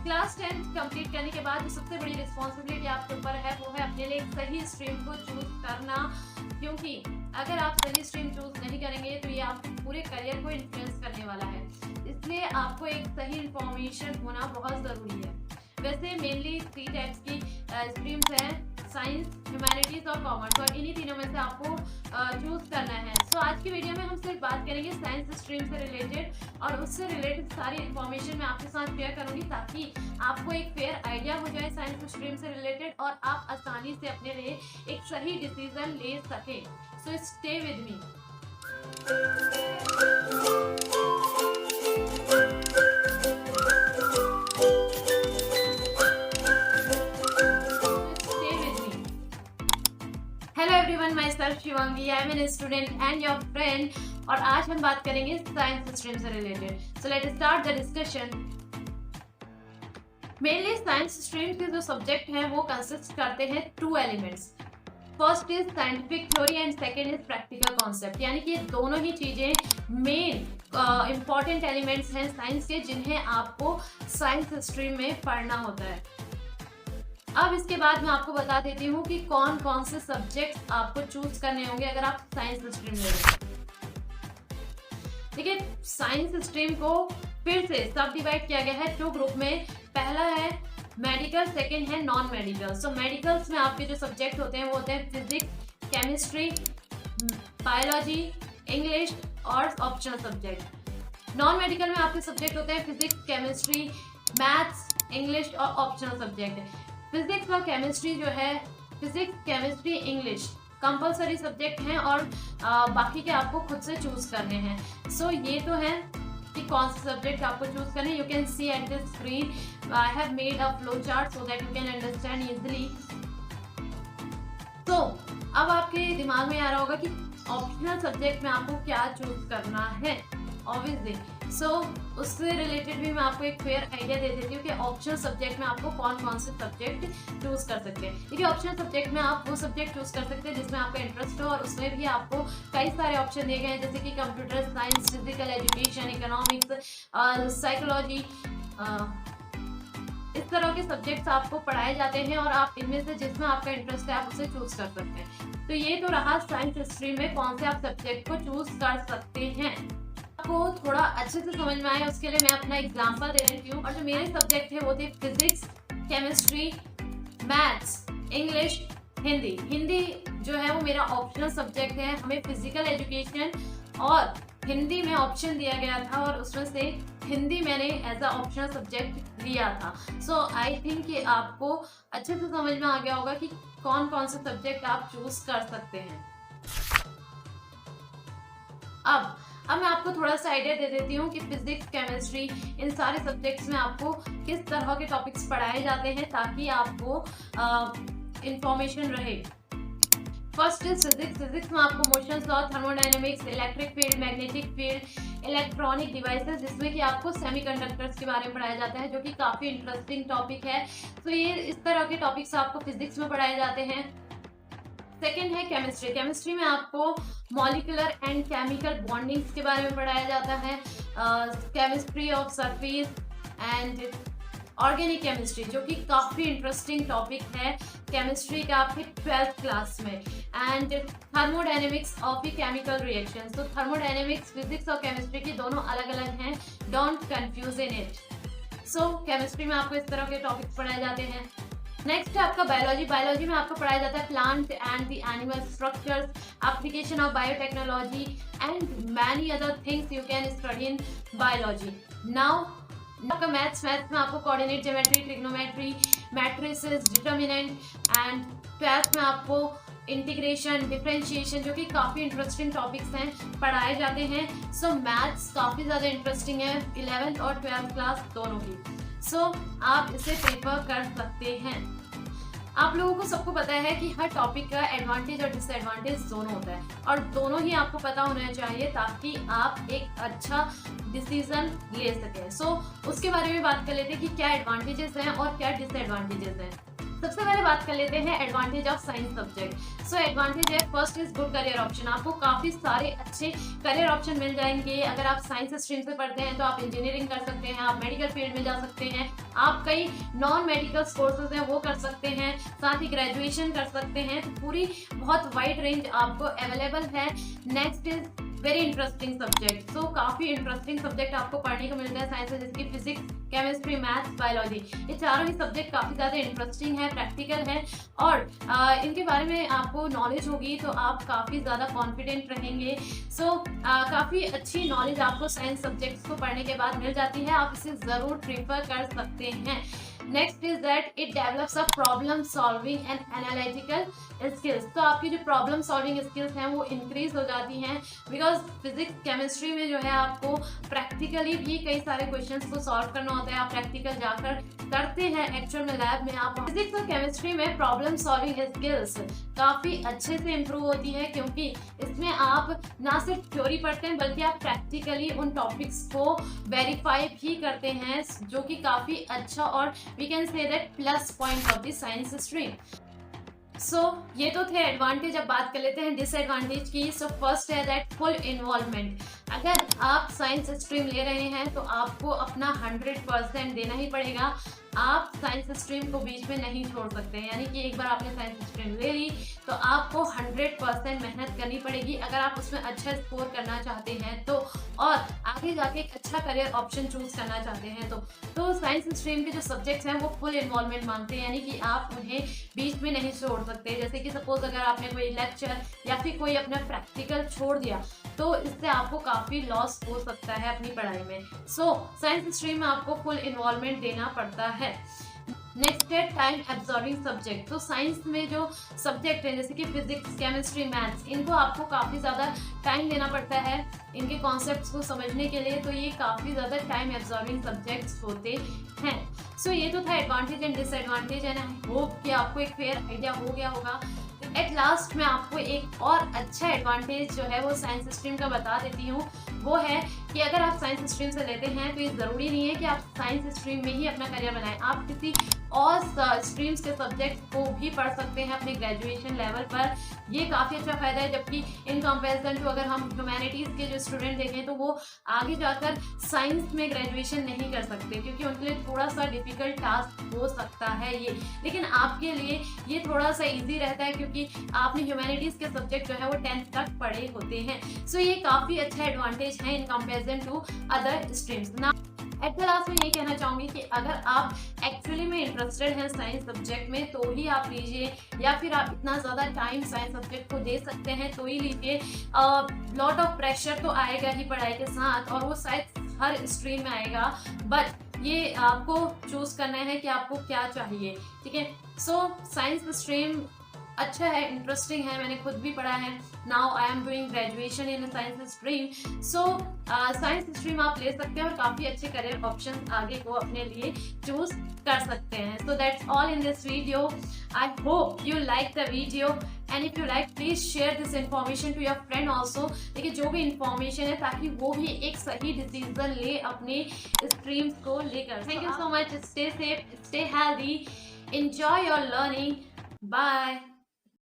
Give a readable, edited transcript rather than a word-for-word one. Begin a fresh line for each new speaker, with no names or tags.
Class 10 complete करने के बाद जो सबसे बड़ी रिस्पॉन्सिबिलिटी आपके ऊपर है वो है अपने लिए एक सही स्ट्रीम को चूज करना, क्योंकि अगर आप सही स्ट्रीम चूज नहीं करेंगे तो ये आपके पूरे करियर को इन्फ्लुएंस करने वाला है। इसलिए आपको एक सही इंफॉर्मेशन होना बहुत ज़रूरी है। वैसे मेनली 3 टाइप्स की स्ट्रीम्स हैं, साइंस, ह्यूमैनिटीज और कॉमर्स, और इन्हीं तीनों में से आपको चूज करना है। सो आज की वीडियो में हम सिर्फ बात करेंगे साइंस स्ट्रीम से रिलेटेड, और उससे रिलेटेड सारी इन्फॉर्मेशन मैं आपके साथ शेयर करूंगी ताकि आपको एक फेयर आइडिया हो जाए साइंस स्ट्रीम से रिलेटेड और आप आसानी से अपने लिए एक सही डिसीजन ले सकें। So stay with me. Hello everyone, myself Shivangi, I am an student and your friend, और आज हम बात करेंगे साइंस स्ट्रीम से related. So let's start the discussion. Mainly science stream के जो सब्जेक्ट हैं वो कंसिस्ट करते हैं 2 elements. First is scientific theory and second is practical concept, यानी कि ये दोनों ही चीजें मेन इंपॉर्टेंट एलिमेंट्स हैं साइंस के, जिन्हें आपको साइंस स्ट्रीम में पढ़ना होता है। अब इसके बाद मैं आपको बता देती हूँ कि कौन कौन से सब्जेक्ट आपको चूज करने होंगे अगर आप साइंस स्ट्रीम ले रहे हैं। देखिए, साइंस स्ट्रीम को फिर से सब डिवाइड किया गया है 2 ग्रुप में। पहला है मेडिकल, सेकंड है नॉन मेडिकल। सो मेडिकल्स में आपके जो सब्जेक्ट होते हैं वो होते हैं फिजिक्स, केमिस्ट्री, बायोलॉजी, इंग्लिश और ऑप्शनल सब्जेक्ट। नॉन मेडिकल में आपके सब्जेक्ट होते हैं फिजिक्स, केमिस्ट्री, मैथ्स, इंग्लिश और ऑप्शनल सब्जेक्ट। फिजिक्स और केमिस्ट्री जो है, physics, chemistry, English compulsory subject हैं और बाकी के आपको खुद से चूज करने हैं। सो ये तो है कि कौन से सब्जेक्ट आपको चूज करने। You can see at the screen I have made a flow chart so that you can understand easily. तो अब आपके दिमाग में आ रहा होगा कि ऑप्शनल सब्जेक्ट में आपको क्या चूज करना है, ऑब्वियसली। सो उससे रिलेटेड भी मैं आपको एक फेयर आइडिया दे देती हूँ कि ऑप्शनल सब्जेक्ट में आपको कौन कौन से सब्जेक्ट चूज कर सकते हैं। देखिए, ऑप्शनल सब्जेक्ट में आप वो सब्जेक्ट चूज कर सकते हैं जिसमें आपका इंटरेस्ट हो, और उसमें भी आपको कई सारे ऑप्शन दिए गए हैं, जैसे कि computer science, physical education, economics, psychology. इस तरह के सब्जेक्ट्स आपको पढ़ाए जाते हैं और आप इनमें से जिसमें आपका इंटरेस्ट है आप उसे चूज कर सकते हैं। तो ये तो रहा साइंस स्ट्रीम में कौन से आप सब्जेक्ट को चूज कर सकते हैं। आपको थोड़ा अच्छे से समझ में आए उसके लिए मैं अपना एग्जांपल दे देती हूँ। और जो मेरे सब्जेक्ट थे वो थे physics, chemistry, maths, English, Hindi. Hindi जो है वो मेरा ऑप्शनल सब्जेक्ट है। हमें फिजिकल एजुकेशन और हिंदी में ऑप्शन दिया गया था और उसमें से हिंदी मैंने एज अ ऑप्शनल सब्जेक्ट लिया था। सो आई थिंक कि आपको अच्छे से समझ में आ गया होगा कि कौन कौन से सब्जेक्ट आप चूज कर सकते हैं। अब मैं आपको थोड़ा सा आइडिया दे देती हूँ कि फिजिक्स, केमिस्ट्री, इन सारे सब्जेक्ट्स में आपको किस तरह के टॉपिक्स पढ़ाए जाते हैं ताकि आपको इंफॉर्मेशन रहे। First is physics. फिजिक्स में आपको motion law, thermodynamics, electric field, magnetic field, electronic devices, जिसमें कि आपको सेमीकंडक्टर्स के बारे में पढ़ाया जाता है, जो कि काफ़ी इंटरेस्टिंग टॉपिक है। तो ये इस तरह के टॉपिक्स आपको फिजिक्स में पढ़ाए जाते हैं। सेकेंड है केमिस्ट्री। केमिस्ट्री में आपको मॉलिक्यूलर एंड केमिकल बॉन्डिंग्स के बारे में पढ़ाया जाता है, chemistry of surface and organic chemistry, जो कि काफ़ी इंटरेस्टिंग टॉपिक है केमिस्ट्री का आपके 12th क्लास में। And thermodynamics of the chemical reaction. तो थर्मोडायनेमिक्स, फिजिक्स और केमिस्ट्री की दोनों अलग अलग हैं, don't confuse in it. So chemistry में आपको इस तरह के टॉपिक्स पढ़ाए जाते हैं। नेक्स्ट है आपका बायोलॉजी। बायोलॉजी में आपको पढ़ाया जाता है plant and the animal structures, application of biotechnology and many other things you can study in biology. Now आपका मैथ्स में आपको coordinate geometry, trigonometry, matrices, determinant and 12th में आपको इंटीग्रेशन, डिफरेंशिएशन, जो कि काफ़ी इंटरेस्टिंग टॉपिक्स हैं, पढ़ाए जाते हैं। सो मैथ्स काफ़ी ज़्यादा इंटरेस्टिंग है 11th और 12th क्लास दोनों की। सो आप इसे प्रेफर कर सकते हैं। आप लोगों को सबको पता है कि हर टॉपिक का एडवांटेज और डिसएडवांटेज दोनों होता है, और दोनों ही आपको पता होना चाहिए ताकि आप एक अच्छा डिसीजन ले सकें। सो उसके बारे में बात कर लेते हैं कि क्या एडवांटेजेस हैं और क्या डिसएडवांटेजेस हैं। सबसे पहले बात कर लेते हैं advantage of science subject. So advantage है, first is good career option. आपको काफी सारे अच्छे करियर ऑप्शन मिल जाएंगे। अगर आप साइंस स्ट्रीम से पढ़ते हैं तो आप इंजीनियरिंग कर सकते हैं, आप मेडिकल फील्ड में जा सकते हैं, आप कई नॉन मेडिकल कोर्सेज हैं वो कर सकते हैं, साथ ही ग्रेजुएशन कर सकते हैं। तो पूरी बहुत वाइड रेंज आपको अवेलेबल है। Next is very interesting subject. So काफी इंटरेस्टिंग सब्जेक्ट आपको पढ़ने को मिलता है साइंस में, जैसे कि फिजिक्स, केमिस्ट्री, मैथ्स, बायोलॉजी। ये चारों ही सब्जेक्ट काफी ज्यादा इंटरेस्टिंग है, प्रैक्टिकल है और इनके बारे में आपको नॉलेज होगी तो आप काफी ज्यादा कॉन्फिडेंट रहेंगे। सो काफी अच्छी नॉलेज आपको साइंस सब्जेक्ट्स को पढ़ने के बाद मिल जाती है। आप इसे जरूर प्रीफर कर सकते हैं। Next is that it develops a problem solving and analytical skills. तो आपकी जो प्रॉब्लम सॉल्विंग स्किल्स हैं वो इंक्रीज हो जाती हैं, बिकॉज फिजिक्स केमिस्ट्री में जो है आपको प्रैक्टिकली भी कई सारे क्वेश्चंस को सॉल्व करना होता है। आप प्रैक्टिकल जाकर करते हैं, एक्चुअल में लैब में आप फिजिक्स और केमिस्ट्री में प्रॉब्लम सॉल्विंग स्किल्स काफी अच्छे से इंप्रूव होती है, क्योंकि इसमें आप ना सिर्फ थ्योरी पढ़ते हैं बल्कि आप प्रैक्टिकली उन टॉपिक्स को वेरीफाई भी करते हैं, जो कि काफी अच्छा और we can say that plus point of the science stream. So ये तो थे एडवांटेज। अब बात कर लेते हैं डिसएडवांटेज की। सो फर्स्ट है दैट फुल इन्वॉल्वमेंट। अगर आप साइंस स्ट्रीम ले रहे हैं तो आपको अपना 100% देना ही पड़ेगा। आप साइंस स्ट्रीम को बीच में नहीं छोड़ सकते, यानी कि एक बार आपने साइंस स्ट्रीम ले ली तो आपको 100% मेहनत करनी पड़ेगी अगर आप उसमें अच्छा स्कोर करना चाहते हैं तो, और आगे जाके एक अच्छा करियर ऑप्शन चूज करना चाहते हैं तो साइंस स्ट्रीम के जो सब्जेक्ट्स हैं वो फुल इन्वॉल्वमेंट मांगते हैं, यानी कि आप उन्हें बीच में नहीं छोड़ सकते। जैसे कि सपोज अगर आपने कोई लेक्चर या फिर कोई अपना प्रैक्टिकल छोड़ दिया तो इससे आपको काफ़ी लॉस हो सकता है अपनी पढ़ाई में। सो साइंस स्ट्रीम में आपको फुल इन्वॉल्वमेंट देना पड़ता है। नेक्स्ट है टाइम एब्जॉर्बिंग सब्जेक्ट। तो साइंस में जो सब्जेक्ट है जैसे कि फिजिक्स, केमिस्ट्री, मैथ्स, इनको आपको काफ़ी ज़्यादा टाइम देना पड़ता है इनके कॉन्सेप्ट्स को समझने के लिए, तो ये काफ़ी ज़्यादा टाइम एब्जॉर्बिंग सब्जेक्ट्स होते हैं। सो ये तो था advantage and disadvantage, and I hope कि आपको एक फेयर आइडिया हो गया होगा। एट लास्ट मैं आपको एक और अच्छा एडवांटेज जो है वो साइंस स्ट्रीम का बता देती हूँ। वो है कि अगर आप साइंस स्ट्रीम से लेते हैं तो ये ज़रूरी नहीं है कि आप साइंस स्ट्रीम में ही अपना करियर बनाएं। आप किसी और स्ट्रीम्स के सब्जेक्ट को भी पढ़ सकते हैं अपने ग्रेजुएशन लेवल पर। ये काफ़ी अच्छा फ़ायदा है, जबकि इन कंपैरिजन टू अगर हम ह्यूमैनिटीज़ के जो स्टूडेंट देखें तो वो आगे जाकर साइंस में ग्रेजुएशन नहीं कर सकते, क्योंकि उनके लिए थोड़ा सा डिफ़िकल्ट टास्क हो सकता है ये। लेकिन आपके लिए ये थोड़ा सा ईजी रहता है, क्योंकि आपने ह्यूमैनिटीज़ के सब्जेक्ट जो है वो 10th तक पढ़े होते हैं। सो ये काफ़ी अच्छा एडवांटेज है in comparison to other streams ना। एट द लास्ट में ये कहना चाहूँगी कि अगर आप एक्चुअली में इंटरेस्टेड हैं साइंस सब्जेक्ट में तो ही आप लीजिए, या फिर आप इतना ज़्यादा टाइम साइंस सब्जेक्ट को दे सकते हैं तो ही लीजिए। लॉट ऑफ प्रेशर तो आएगा ही पढ़ाई के साथ, और वो शायद हर स्ट्रीम में आएगा, बट ये आपको चूज़ करना है कि आपको क्या चाहिए, ठीक है। सो साइंस स्ट्रीम अच्छा है, इंटरेस्टिंग है, मैंने खुद भी पढ़ा है। Now I am doing graduation in science stream. So science stream आप ले सकते हैं और काफ़ी अच्छे करियर ऑप्शन आगे को अपने लिए चूज कर सकते हैं। So that's all in this video. I hope you like the video, and if you like please share this information to your friend also. देखिए जो भी इन्फॉर्मेशन है, ताकि वो भी एक सही डिसीजन ले अपने स्ट्रीम्स को लेकर। Thank you so much. Stay safe, stay healthy, enjoy your learning. Bye.